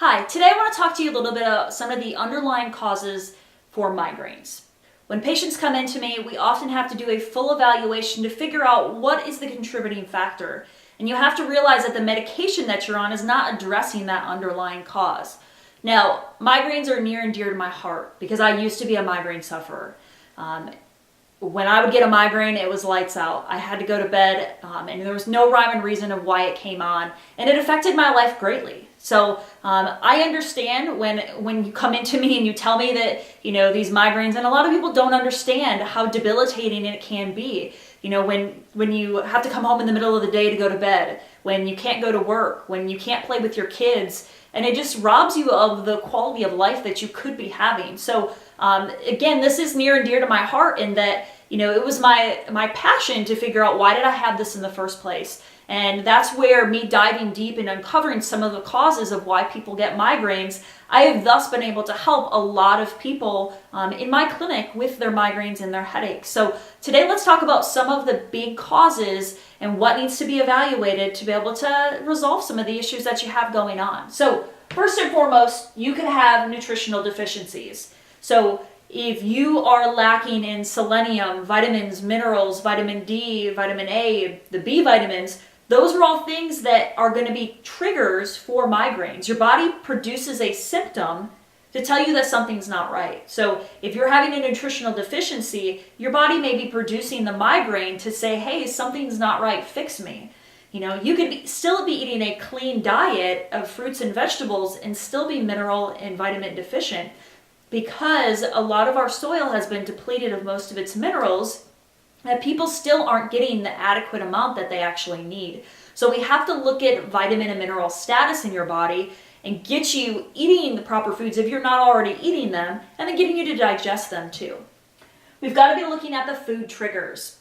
Hi, today I want to talk to you a little bit about some of the underlying causes for migraines. When patients come in to me, we often have to do a full evaluation to figure out what is the contributing factor. And you have to realize that the medication that you're on is not addressing that underlying cause. Now, migraines are near and dear to my heart because I used to be a migraine sufferer. When I would get a migraine, it was lights out. I had to go to bed, and there was no rhyme and reason of why it came on, and it affected my life greatly. So I understand when you come into me and you tell me that, these migraines, and a lot of people don't understand how debilitating it can be. When you have to come home in the middle of the day to go to bed, when you can't go to work, when you can't play with your kids, and it just robs you of the quality of life that you could be having. So again, this is near and dear to my heart in that, it was my passion to figure out why did I have this in the first place. And that's where me diving deep and uncovering some of the causes of why people get migraines, I have thus been able to help a lot of people in my clinic with their migraines and their headaches. So today let's talk about some of the big causes and what needs to be evaluated to be able to resolve some of the issues that you have going on. So first and foremost, you could have nutritional deficiencies. So if you are lacking in selenium, vitamins, minerals, vitamin D, vitamin A, the B vitamins, those are all things that are going to be triggers for migraines. Your body produces a symptom to tell you that something's not right. So if you're having a nutritional deficiency, your body may be producing the migraine to say, hey, something's not right, fix me. You could still be eating a clean diet of fruits and vegetables and still be mineral and vitamin deficient because a lot of our soil has been depleted of most of its minerals, that people still aren't getting the adequate amount that they actually need. So we have to look at vitamin and mineral status in your body and get you eating the proper foods if you're not already eating them, and then getting you to digest them too. We've got to be looking at the food triggers.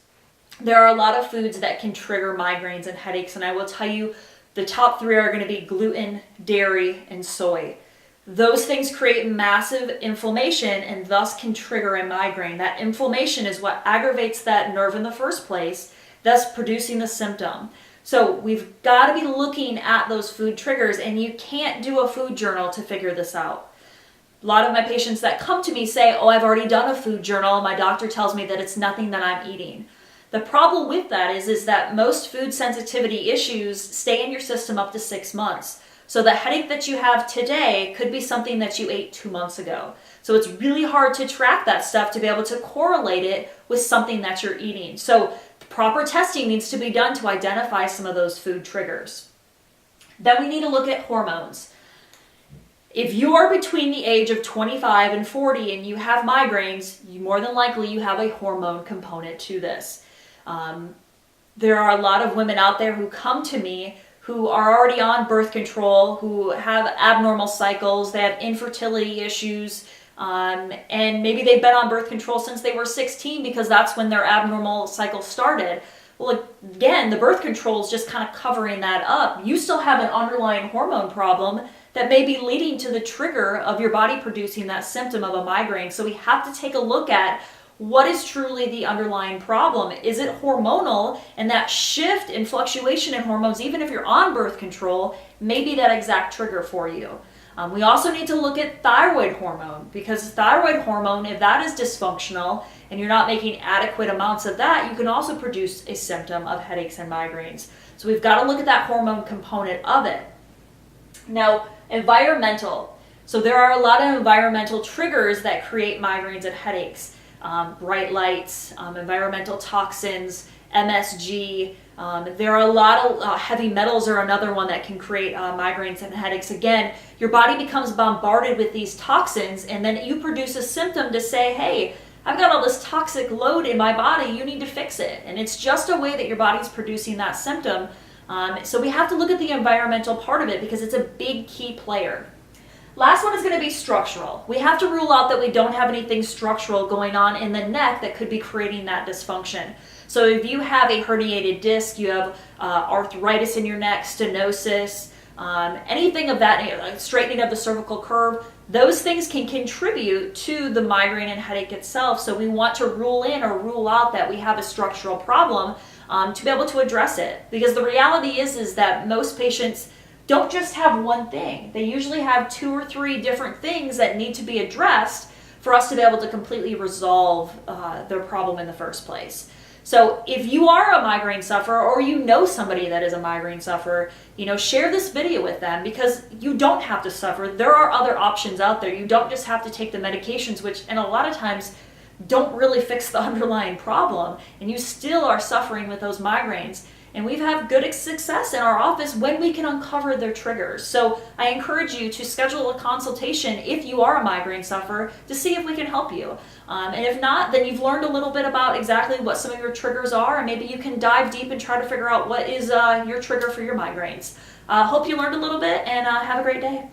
There are a lot of foods that can trigger migraines and headaches, and I will tell you the top three are going to be gluten, dairy, and soy. Those things create massive inflammation and thus can trigger a migraine. That inflammation is what aggravates that nerve in the first place, thus producing the symptom. So we've got to be looking at those food triggers, and you can't do a food journal to figure this out. A lot of my patients that come to me say, oh, I've already done a food journal. My doctor tells me that it's nothing that I'm eating. The problem with that is that most food sensitivity issues stay in your system up to 6 months. So the headache that you have today could be something that you ate 2 months ago. So it's really hard to track that stuff to be able to correlate it with something that you're eating. So proper testing needs to be done to identify some of those food triggers. Then we need to look at hormones. If you are between the age of 25 and 40 and you have migraines, more than likely you have a hormone component to this. There are a lot of women out there who come to me who are already on birth control, who have abnormal cycles, they have infertility issues, and maybe they've been on birth control since they were 16 because that's when their abnormal cycle started. Well, again, the birth control is just kind of covering that up. You still have an underlying hormone problem that may be leading to the trigger of your body producing that symptom of a migraine. So we have to take a look at what is truly the underlying problem. Is it hormonal? And that shift in fluctuation in hormones, even if you're on birth control, may be that exact trigger for you. We also need to look at thyroid hormone, because thyroid hormone, if that is dysfunctional and you're not making adequate amounts of that, you can also produce a symptom of headaches and migraines. So we've got to look at that hormone component of it. Now, environmental. So there are a lot of environmental triggers that create migraines and headaches. Bright lights, environmental toxins, MSG. There are a lot of heavy metals are another one that can create migraines and headaches. Again, your body becomes bombarded with these toxins, and then you produce a symptom to say, hey, I've got all this toxic load in my body, you need to fix it. And it's just a way that your body's producing that symptom. So we have to look at the environmental part of it because it's a big key player. Last one is going to be structural. We have to rule out that we don't have anything structural going on in the neck that could be creating that dysfunction. So if you have a herniated disc, you have arthritis in your neck, stenosis, anything of that, straightening of the cervical curve, those things can contribute to the migraine and headache itself. So we want to rule in or rule out that we have a structural problem to be able to address it. Because the reality is that most patients don't just have one thing. They usually have 2 or 3 different things that need to be addressed for us to be able to completely resolve their problem in the first place. So if you are a migraine sufferer, or you know somebody that is a migraine sufferer, share this video with them, because you don't have to suffer. There are other options out there. You don't just have to take the medications, which, and a lot of times, don't really fix the underlying problem, and you still are suffering with those migraines. And we've had good success in our office when we can uncover their triggers. So I encourage you to schedule a consultation if you are a migraine sufferer to see if we can help you. And if not, then you've learned a little bit about exactly what some of your triggers are, and maybe you can dive deep and try to figure out what is your trigger for your migraines. Hope you learned a little bit, and have a great day.